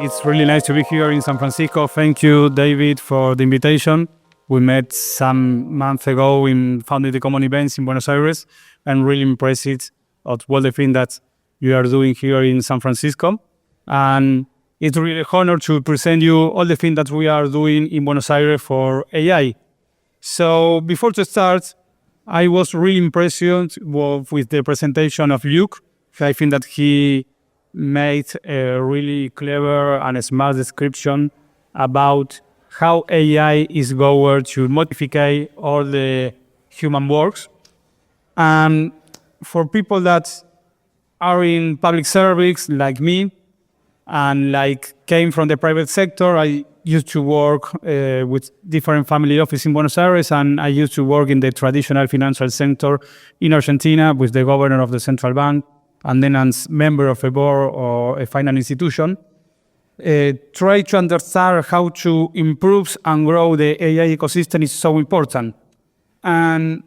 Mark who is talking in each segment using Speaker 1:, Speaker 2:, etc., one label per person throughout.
Speaker 1: It's really nice to be here in San Francisco. Thank you, David, for the invitation. We met some months ago in founding the common events in Buenos Aires. I'm really impressed of all the things that you are doing here in San Francisco. And it's really an honor to present you all the things that we are doing in Buenos Aires for AI. So before to start, I was really impressed with the presentation of Luke. I think that he made a really clever and smart description about how AI is going to modify all the human works. And for people that are in public service like me and like came from the private sector, I used to work with different family offices in Buenos Aires, and I used to work in the traditional financial sector in Argentina with the governor of the central bank, and then as member of a board or a financial institution. Try to understand how to improve and grow the AI ecosystem is so important. And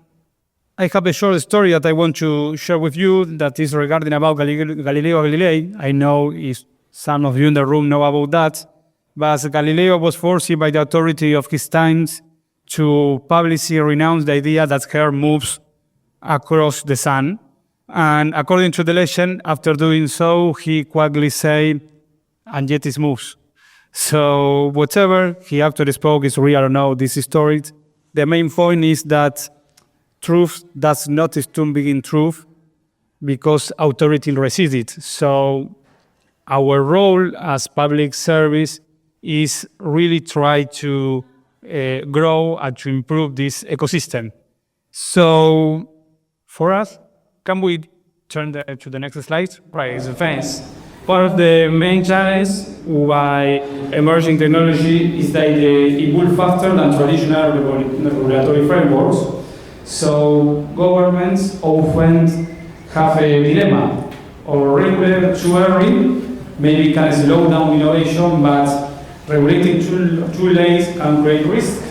Speaker 1: I have a short story that I want to share with you that is regarding about Galileo Galilei. I know if some of you in the room know about that, but Galileo was forced by the authority of his times to publicly renounce the idea that Earth moves across the sun. And according to the legend, after doing so, he quietly said, and yet it moves. So whatever he actually spoke is real or no, this is story. The main point is that truth does not stop being truth because authority resists it. So our role as public service is really try to grow and to improve this ecosystem. So for us, can we turn to the next slide? Right, it's a fence. One of the main challenges why emerging technology is that they evolve faster than traditional regulatory frameworks. So governments often have a dilemma, or regulate too early maybe can slow down innovation, but regulating too late can create risk.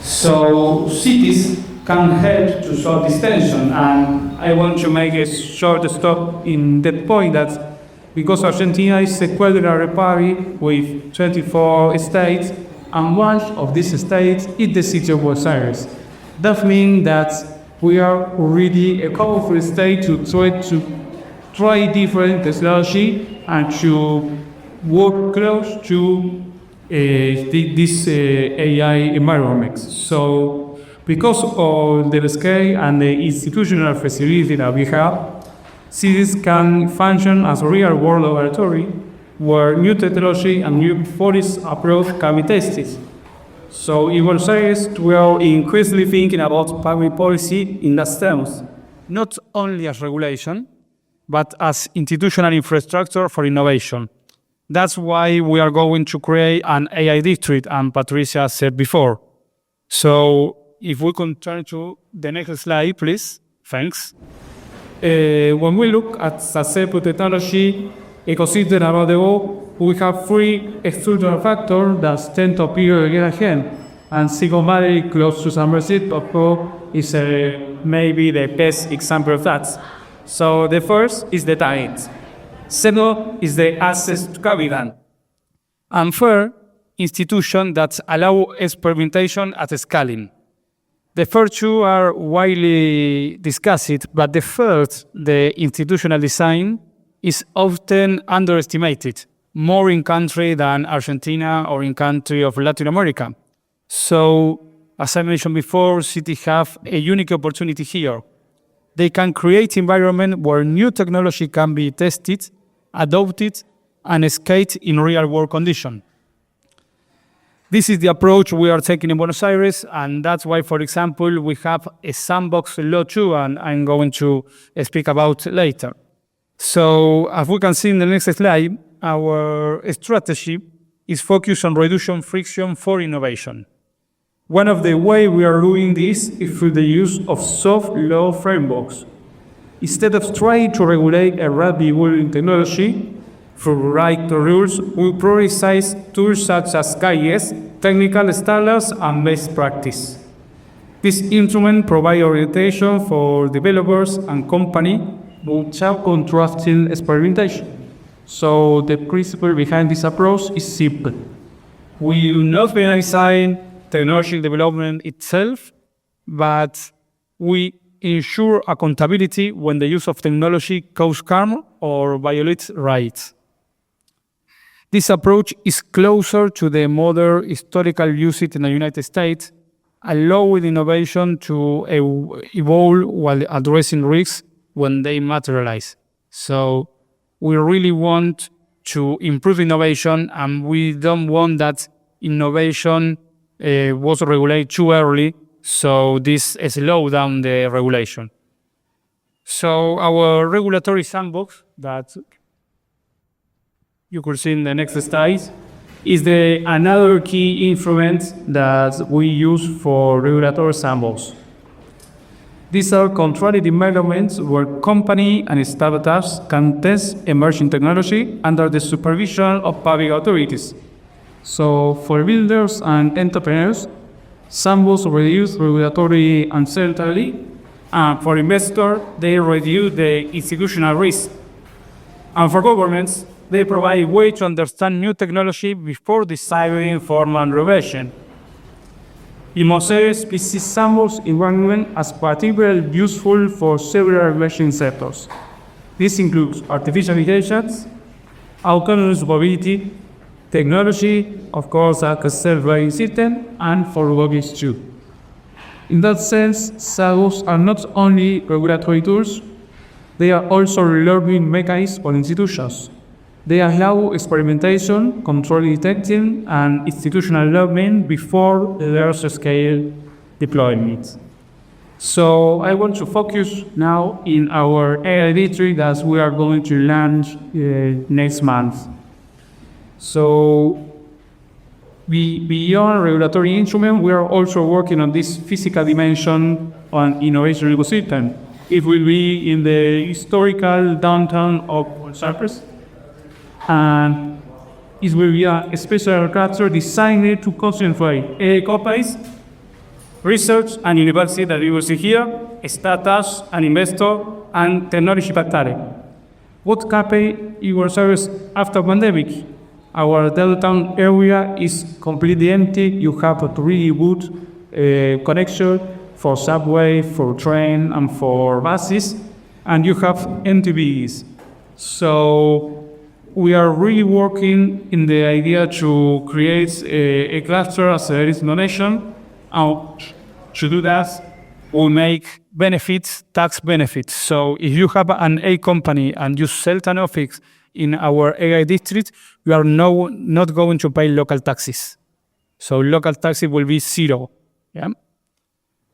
Speaker 1: So cities can help to solve this tension. And I want to make a short stop in that point that because Argentina is a quadrilateral republic with 24 states, and one of these states is the City of Buenos Aires. That means that we are really a powerful state to try different technology and to work close to this AI environment. So because of the scale and the institutional facility that we have, cities can function as a real-world laboratory where new technology and new policy approach can be tested. So in Buenos Aires, we are increasingly thinking about public policy in that terms, not only as regulation, but as institutional infrastructure for innovation. That's why we are going to create an AI district, and Patricia said before. So if we can turn to the next slide, please. Thanks. When we look at successful technology ecosystem around the world, we have three structural factors that tend to appear again and again. And Silicon Valley, close to San Francisco, is maybe the best example of that. So the first is the talent. Second is the access to capital. And third, institutions that allow experimentation at scaling. The first two are widely discussed, but the third, the institutional design, is often underestimated, more in countries than Argentina or in countries of Latin America. So, as I mentioned before, cities have a unique opportunity here. They can create an environment where new technology can be tested, adopted, and scaled in real-world conditions. This is the approach we are taking in Buenos Aires, and that's why, for example, we have a sandbox law too, and I'm going to speak about later. So, as we can see in the next slide, our strategy is focused on reducing friction for innovation. One of the ways we are doing this is through the use of soft law frameworks. Instead of trying to regulate a rapidly evolving technology through right rules, we prioritize tools such as guides, technical standards, and best practice. This instrument provides orientation for developers and companies without contrasting experimentation.
Speaker 2: So the principle behind this approach is simple.
Speaker 1: We do not penalize technology development itself, but we ensure accountability when the use of technology causes harm or violates rights. This approach is closer to the modern historical usage in the United States, allowing innovation to evolve while addressing risks when they materialize. So we really want to improve innovation, and we don't want that innovation was regulated too early, so this slows down the regulation. So our regulatory sandbox that you could see in the next slide is another key instrument that we use for regulatory sandbox. These are controlled environments where companies and startups can test emerging technology under the supervision of public authorities. So for builders and entrepreneurs, sandbox reduce regulatory uncertainty, and for investors, they reduce the institutional risk. And for governments, they provide a way to understand new technology before deciding formal regulation. In Buenos Aires, we see sandbox environment as particularly useful for several emerging sectors. This includes artificial intelligence, autonomous mobility, technology, of course, like a self-driving system, and for robotics too. In that sense, sandbox are not only regulatory tools, they are also learning mechanisms for institutions. They allow experimentation, control detection, and institutional learning before the large-scale deployment. So I want to focus now in our AI district that we are going to launch next month. So beyond regulatory instrument, we are also working on this physical dimension on innovation ecosystem. It will be in the historical downtown of Buenos Aires, and it will be a special cluster designed to concentrate AI companies, research and university that you will see here, startups and investors, and technology partners. What happened in Buenos Aires after pandemic? Our downtown area is completely empty. You have a really good connection for subway, for train, and for buses, and you have MTVs. So we are really working in the idea to create a cluster as there is donation. And to do that, we make benefits, tax benefits. So if you have an A company and you sell an office in our AI district, you are not going to pay local taxes. So local taxes will be zero. Yeah?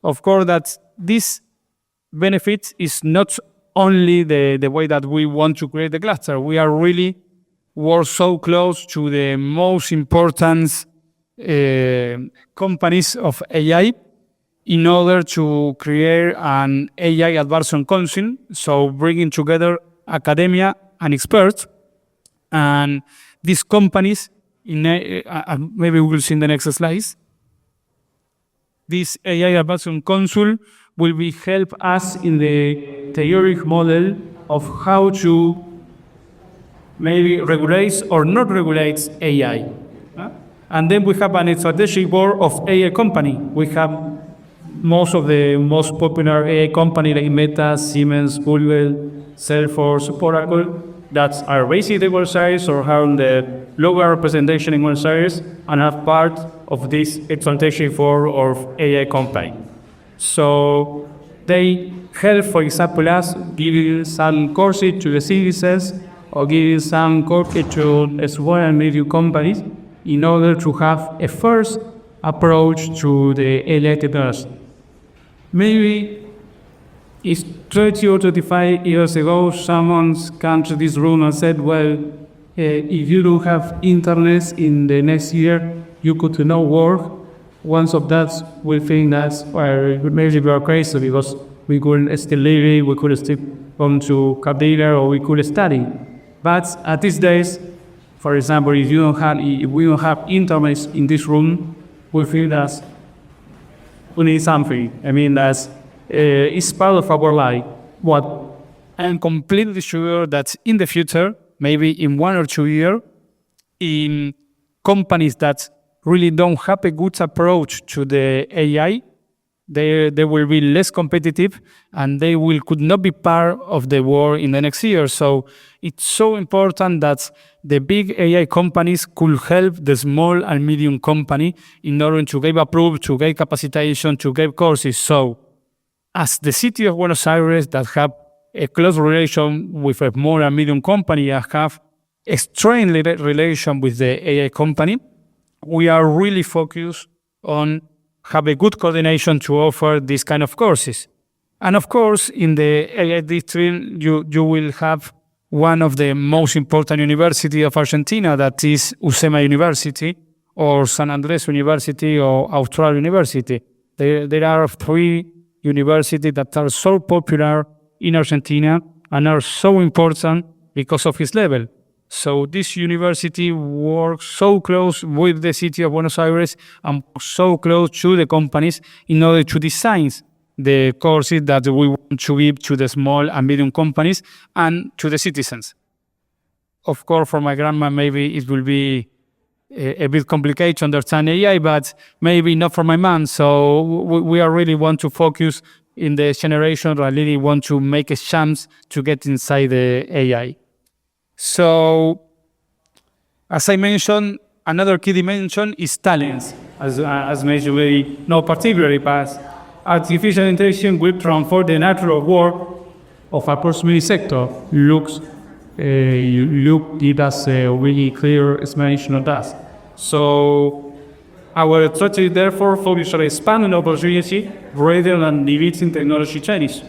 Speaker 1: Of course, that this benefit is not only the way that we want to create the cluster. We are really work so close to the most important companies of AI in order to create an AI advancement council, so bringing together academia and experts. And these companies, maybe we will see in the next slides, this AI advancement council will be help us in the theoretic model of how to maybe regulate or not regulate AI. And then we have an strategic board of AI company. We have most of the most popular AI company like Meta, Siemens, Google, Salesforce, Oracle, that are based in Buenos Aires or have the local representation in Buenos Aires and are part of this strategic board of AI company. So they help, for example, us giving some courses to the citizens or giving some courses to small and medium companies in order to have a first approach to the AI technology. Maybe it's 30 or 35 years ago, someone came to this room and said, well, if you don't have internet in the next year, you could not work. One of that will think that, well, maybe we are crazy because we couldn't still live, we could still come to Cadeira or we could study. But at these days, for example, if we don't have internet in this room, we feel that we need something. I mean, that's it's part of our life. What I'm completely sure that in the future, maybe in 1 or 2 years, in companies that really don't have a good approach to the AI, they will be less competitive and they could not be part of the war in the next year. So it's so important that the big AI companies could help the small and medium company in order to get approved, to get capacitation, to get courses. So as the City of Buenos Aires that have a close relation with a small and medium company and have a strained relation with the AI company, we are really focused on have a good coordination to offer these kind of courses. And of course, in the AI district, you will have one of the most important university of Argentina, that is UCEMA University, or San Andres University, or Austral University. There are 3 universities that are so popular in Argentina and are so important because of its level. So this university works so close with the City of Buenos Aires and so close to the companies in order to design the courses that we want to give to the small and medium companies and to the citizens. Of course, for my grandma, maybe it will be a bit complicated to understand AI, but maybe not for my mom. So we are really want to focus in the generation that really want to make a chance to get inside the AI. So, as I mentioned, another key dimension is talents. As mentioned, we know particularly, but artificial intelligence will transform the nature of work
Speaker 2: Of a proximity sector looks, give us a really clear explanation of that.
Speaker 1: So our strategy therefore focuses on expanding opportunity rather than limiting technology change.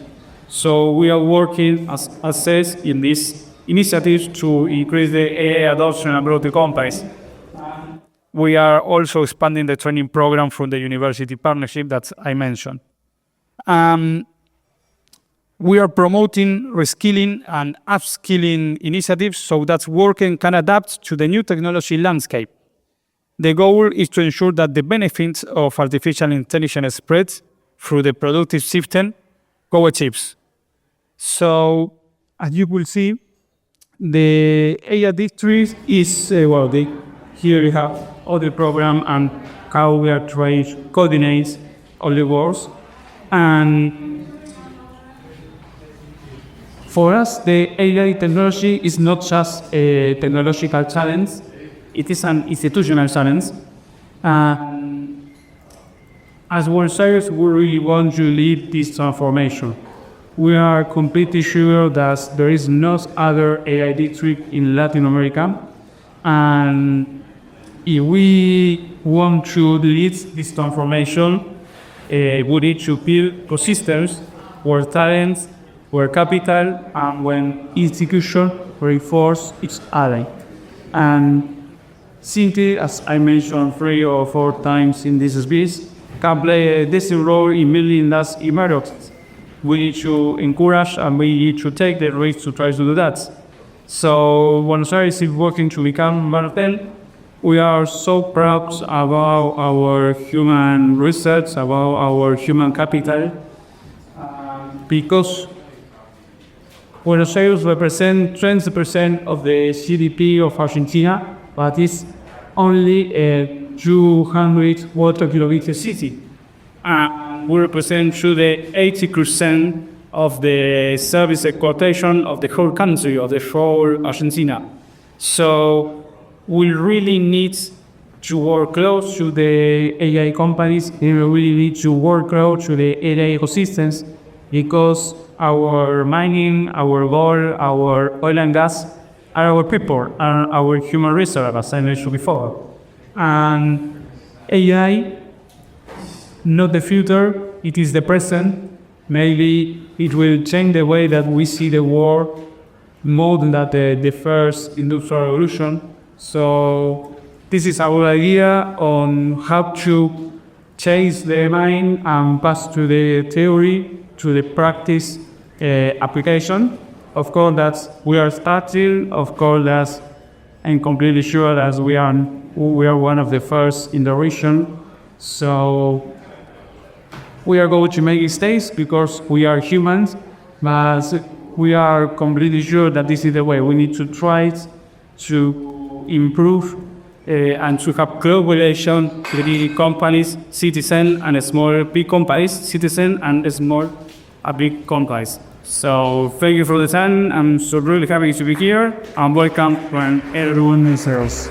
Speaker 1: So we are working as said in these initiatives to increase the AI adoption among the companies. We are also expanding the training program from the university partnership that I mentioned. We are promoting reskilling and upskilling initiatives so that workers can adapt to the new technology landscape. The goal is to ensure that the benefits of artificial intelligence spreads through the productive system co-achieves. So, as you will see, the AI district is, here you have all the program and how we are trying to coordinate all the works. And
Speaker 2: For us, the AI technology is not just a technological challenge, it is an institutional challenge. As Buenos Aires, we really want to lead this transformation. We are completely sure that there is no other AI district in Latin America, and if we want to lead this transformation, we need to build ecosystems where talents, where capital, and when institutions reinforce each other. And City, as I mentioned 3 or 4 times in this speech, can play a decisive role in building that emergence. We need to encourage and we need to take the risk to try to do that. So Buenos Aires is working to become one of them. We are so proud about our human research, about our human capital, because Buenos Aires represents 20% of the GDP of Argentina, but it's only a 200 water kilometer city. We represent to the 80% of the service exportation of the whole country, of the whole Argentina. So we really need to work close to the AI companies, and we really need to work close to the AI ecosystems, because our mining, our gold, our oil and gas are our people, are our human resources, as I mentioned before. And AI, not the future, it is the present. Maybe it will change the way that we see the world more than the first industrial revolution. So this is our idea on how to change the mind and pass to the theory, to the practice application. Of course, that we are starting. Of course, that I'm completely sure that we are one of the first in the region. So we are going to make mistakes because we are humans, but we are completely sure that this is the way. We need to try to improve and to have collaboration between companies, citizen, and small big companies, citizen and small big companies. So thank you for the time. I'm so really happy to be here, and welcome when everyone is else.